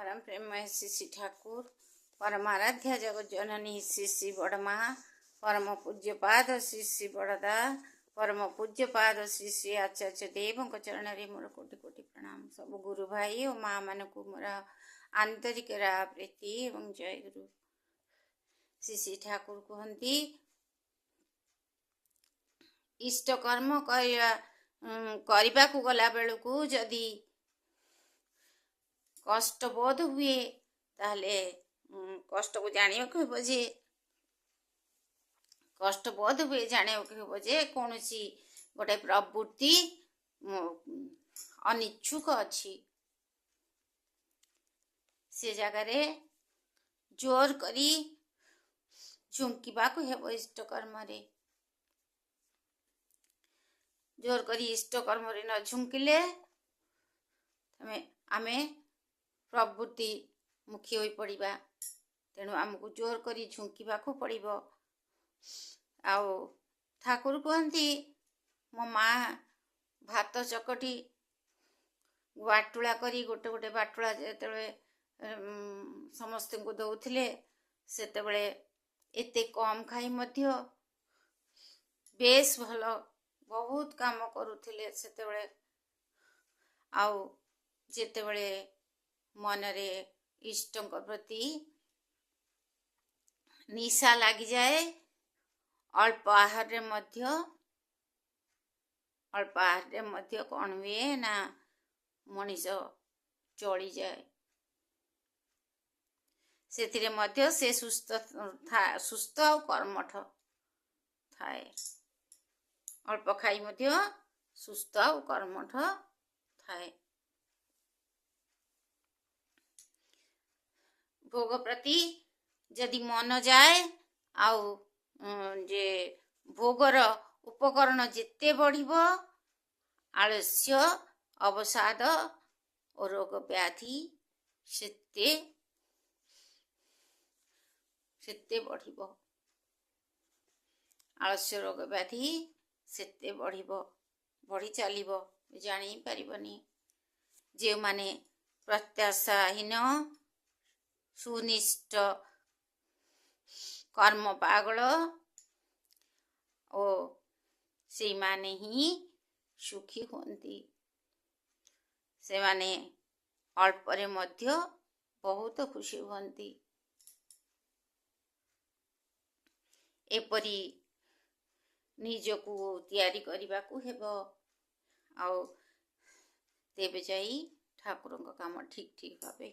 परम प्रेममय श्री श्री ठाकुर परमाराध्या जगत जननी श्री श्री बड़मा परम पूज्य पाद श्री श्री बड़दा परम पूज्य पाद श्री श्री आचार्य देव चरण रे मोर कोटि कोटि प्रणाम। सब गुरु भाई और माँ मान को मोर आंतरिक प्रीति एवं जय गुरु। श्री श्री ठाकुर कहती इष्ट कर्म करने को गला बेलू जदि कष्ट बोध हुए ताहले कष्ट को जानियो के हेबो जे कष्ट बोध हुए जानियो के हेबो जे कौन सी गोटे प्रवृत्ति अनिच्छुक अच्छी से जगह रे जोर करी झुंकिबा को हेबो। इष्ट कर्म रे जोर करी इष्ट कर्म रे न झुंकिले आमे प्रवृत्ति मुखी होई पड़िबा। तेणु आमको जोर करी झुंकिबा को पड़िबो। आउ ठाकुर कहती मो माँ भात चकटी बाटुला करी गोटे गोटे बाटुला जेतेबेले समस्त को दउथिले सेतेबेले एते कम खाई मध्य बेस भलो बहुत काम करुथिले। सेतेबेले आउ जेतेबेले मनरे इष्टों प्रति निशा लगी जाए अल्प आहार मध्य कौन हुए ना मनीष चली जाए से मध्य से सुस्थ और कर्मठ थाए। अल्प खाई मध्य सुस्थ और कर्मठ थाए। भोग प्रति जदि मन जाए आउ जे भोगर उपकरण जिते बढ़िबो आलस्य अवसाद और रोग व्याधि सेते बढ़िबो। आलस्य रोग व्याधि सेते बढ़िबो बढ़ी चलिबो जानी पारिबनी। जे माने प्रत्याशाहीन सुनिष्ठ कर्म पागल ओ से माने ही सुखी होती। से माने अल्परे मध्य बहुत खुशी होती। एपरी निजको तैयारी करने को हेबो। आउ तेबे जाई ठाकुरଙ୍କ काम ठीक ठीक भावे